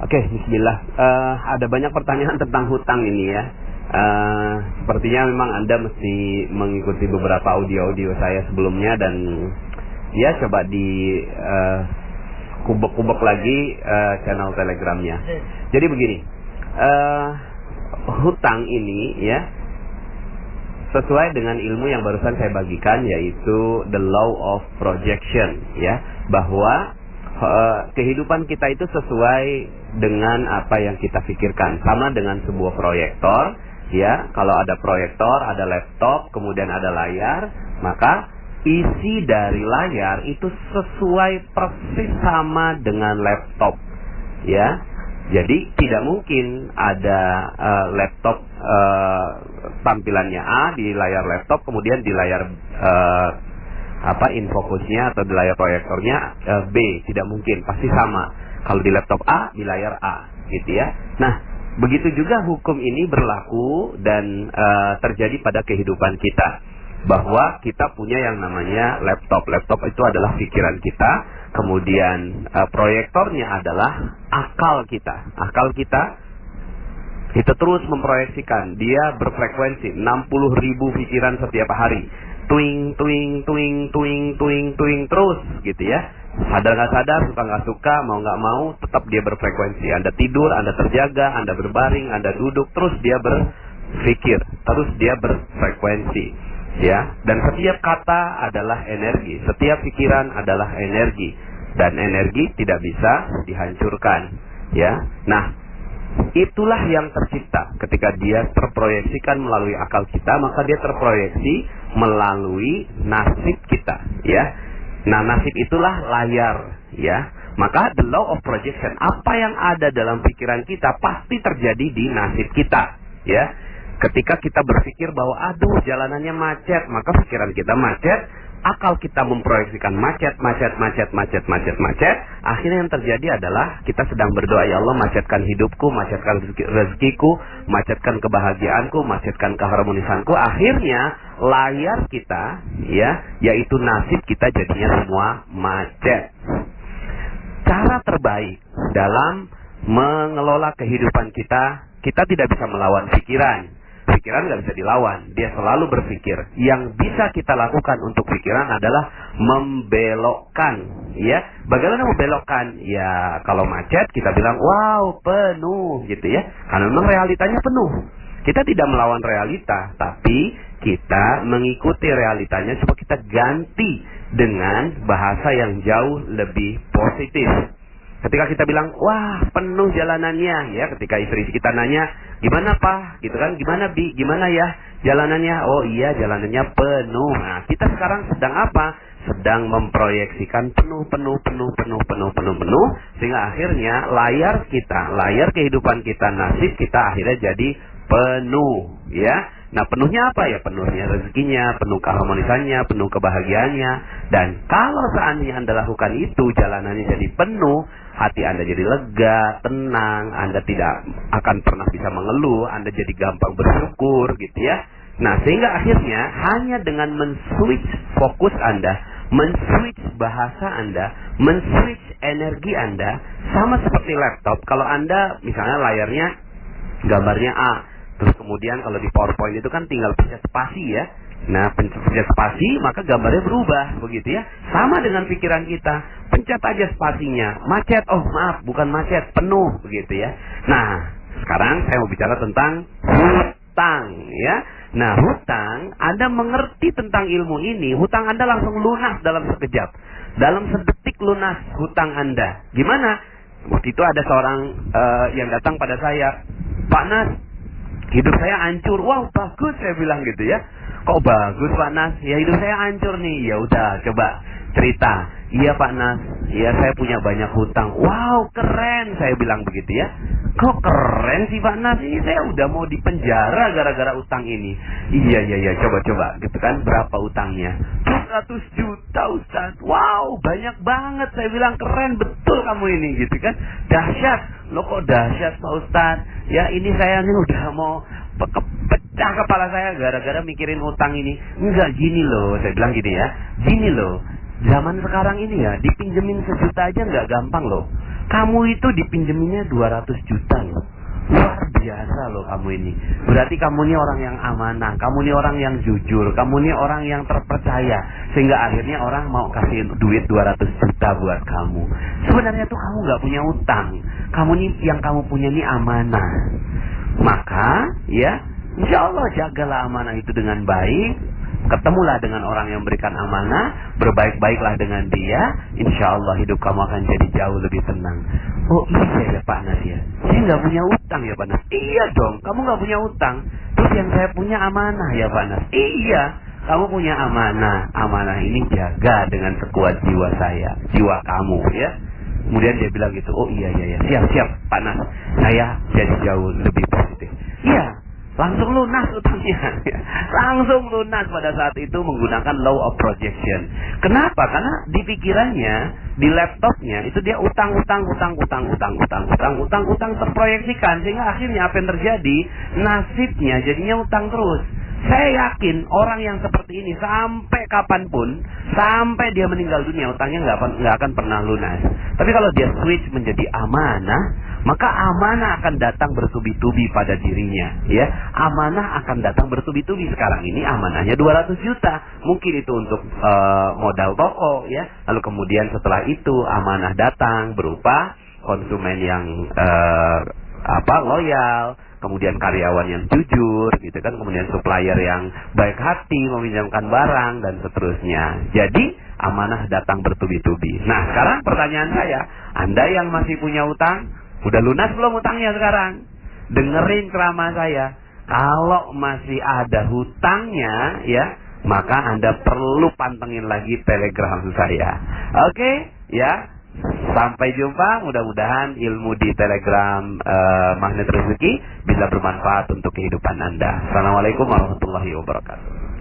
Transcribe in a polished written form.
Oke, bismillah. Ada banyak pertanyaan tentang hutang ini ya. Sepertinya memang Anda mesti mengikuti beberapa audio-audio saya sebelumnya dan ya coba di kubek-kubek lagi channel Telegramnya. Jadi begini, hutang ini ya sesuai dengan ilmu yang barusan saya bagikan, yaitu the law of projection ya, bahwa kehidupan kita itu sesuai dengan apa yang kita pikirkan. Sama dengan sebuah proyektor ya, kalau ada proyektor, ada laptop, kemudian ada layar, maka isi dari layar itu sesuai persis sama dengan laptop ya. Jadi tidak mungkin ada laptop tampilannya A di layar laptop, kemudian di layar infocusnya atau di layar proyektornya B. Tidak mungkin, pasti sama. Kalau di laptop A, di layar A, gitu ya. Nah, begitu juga hukum ini berlaku dan terjadi pada kehidupan kita, bahwa kita punya yang namanya laptop. Laptop itu adalah pikiran kita, kemudian proyektornya adalah akal kita. Akal kita itu terus memproyeksikan, dia berfrekuensi 60.000 pikiran setiap hari. Twing, twing, twing, twing, twing, twing terus gitu ya. Sadar nggak sadar, suka nggak suka, mau nggak mau, tetap dia berfrekuensi. Anda tidur, Anda terjaga, Anda berbaring, Anda duduk, terus dia berpikir, terus dia berfrekuensi ya. Dan setiap kata adalah energi, setiap pikiran adalah energi, dan energi tidak bisa dihancurkan ya. Nah, itulah yang tercipta ketika dia terproyeksikan melalui akal kita, maka dia terproyeksi melalui nasib kita ya. Nah, nasib itulah layar ya. Maka the law of projection, apa yang ada dalam pikiran kita pasti terjadi di nasib kita ya. Ketika kita berpikir bahwa aduh jalanannya macet, maka pikiran kita macet, akal kita memproyeksikan macet. Akhirnya yang terjadi adalah kita sedang berdoa, ya Allah macetkan hidupku, macetkan rezekiku, macetkan kebahagiaanku, macetkan keharmonisanku. Akhirnya layar kita ya, yaitu nasib kita, jadinya semua macet. Cara terbaik dalam mengelola kehidupan kita, kita tidak bisa melawan pikiran. Pikiran nggak bisa dilawan, dia selalu berpikir. Yang bisa kita lakukan untuk pikiran adalah membelokkan ya. Bagaimana membelokkan? Ya kalau macet kita bilang wow penuh gitu ya, karena memang realitanya penuh. Kita tidak melawan realita, tapi kita mengikuti realitanya, coba kita ganti dengan bahasa yang jauh lebih positif. Ketika kita bilang, wah penuh jalanannya ya, ketika istri kita nanya, gimana Pak? Gitu kan, gimana Bi? Gimana ya jalanannya? Oh iya jalanannya penuh. Nah kita sekarang sedang apa? Sedang memproyeksikan penuh, sehingga akhirnya layar kita, layar kehidupan kita, nasib kita akhirnya jadi penuh ya. Nah penuhnya apa ya? Penuhnya rezekinya, penuh keharmonisannya, penuh kebahagiaannya. Dan kalau seandainya Anda lakukan itu, jalanannya jadi penuh, hati Anda jadi lega, tenang, Anda tidak akan pernah bisa mengeluh, Anda jadi gampang bersyukur gitu ya. Nah sehingga akhirnya hanya dengan men-switch fokus Anda, men-switch bahasa Anda, men-switch energi Anda, sama seperti laptop. Kalau Anda misalnya layarnya gambarnya A, terus kemudian kalau di PowerPoint itu kan tinggal pencet spasi ya. Nah, pencet spasi maka gambarnya berubah begitu ya. Sama dengan pikiran kita, pencet aja spasinya, macet, oh maaf bukan macet, penuh begitu ya. Nah, sekarang saya mau bicara tentang hutang ya. Nah, hutang, Anda mengerti tentang ilmu ini, hutang Anda langsung lunas dalam sekejap. Dalam sedetik lunas hutang Anda. Gimana? Waktu itu ada seorang yang datang pada saya, Pak Nas, hidup saya hancur. Wow, bagus saya bilang gitu ya. Kok bagus Pak Nas? Ya hidup saya hancur nih. Ya udah, coba cerita. Iya Pak Nas, ya saya punya banyak hutang. Wow, keren saya bilang begitu ya. Kok keren sih Pak Nas? Ini saya udah mau dipenjara gara-gara utang ini. Iya, coba gitu kan. Berapa utangnya? 200 juta Ustaz. Wow, banyak banget. Saya bilang keren betul kamu ini gitu kan. Dahsyat. Loh kok dahsyat Pak Ustaz? Ya ini saya nih udah mau pecah kepala saya gara-gara mikirin utang ini. Enggak, gini loh, saya bilang gini ya. Gini loh, zaman sekarang ini ya, dipinjemin 1 juta aja nggak gampang loh. Kamu itu dipinjeminnya 200 juta loh. Luar biasa loh kamu ini. Berarti kamu ini orang yang amanah, kamu ini orang yang jujur, kamu ini orang yang terpercaya. Sehingga akhirnya orang mau kasih duit 200 juta buat kamu. Sebenarnya tuh kamu gak punya utang. Kamu ini, yang kamu punya ini amanah. Maka ya, insya Allah jagalah amanah itu dengan baik. Ketemulah dengan orang yang berikan amanah, berbaik-baiklah dengan dia, insya Allah hidup kamu akan jadi jauh lebih tenang. Oh iya ya Pak Nas ya, saya nggak punya utang ya Pak Nas. Iya dong, kamu nggak punya utang. Terus yang saya punya amanah ya Pak Nas. Iya, kamu punya amanah. Amanah ini jaga dengan sekuat jiwa saya, jiwa kamu ya. Kemudian dia bilang gitu, oh iya siap Pak Nas, saya jadi jauh lebih positif. Iya. Langsung lunas utangnya. Langsung lunas pada saat itu menggunakan law of projection. Kenapa? Karena di pikirannya, di laptopnya itu dia utang terproyeksikan, sehingga akhirnya apa yang terjadi? Nasibnya jadinya utang terus. Saya yakin orang yang seperti ini sampai kapanpun, sampai dia meninggal dunia, utangnya nggak akan pernah lunas. Tapi kalau dia switch menjadi amanah, maka amanah akan datang bertubi-tubi pada dirinya. Ya, amanah akan datang bertubi-tubi. Sekarang ini amanahnya 200 juta, mungkin itu untuk modal toko, ya. Lalu kemudian setelah itu amanah datang berupa konsumen yang loyal. Kemudian karyawan yang jujur, gitu kan, kemudian supplier yang baik hati meminjamkan barang dan seterusnya. Jadi amanah datang bertubi-tubi. Nah, sekarang pertanyaan saya, Anda yang masih punya utang, udah lunas belum utangnya sekarang? Dengerin ceramah saya. Kalau masih ada hutangnya, ya, maka Anda perlu pantengin lagi Telegram saya. Oke, ya. Sampai jumpa, mudah-mudahan ilmu di Telegram Magnet Rezeki bisa bermanfaat untuk kehidupan Anda. Assalamualaikum warahmatullahi wabarakatuh.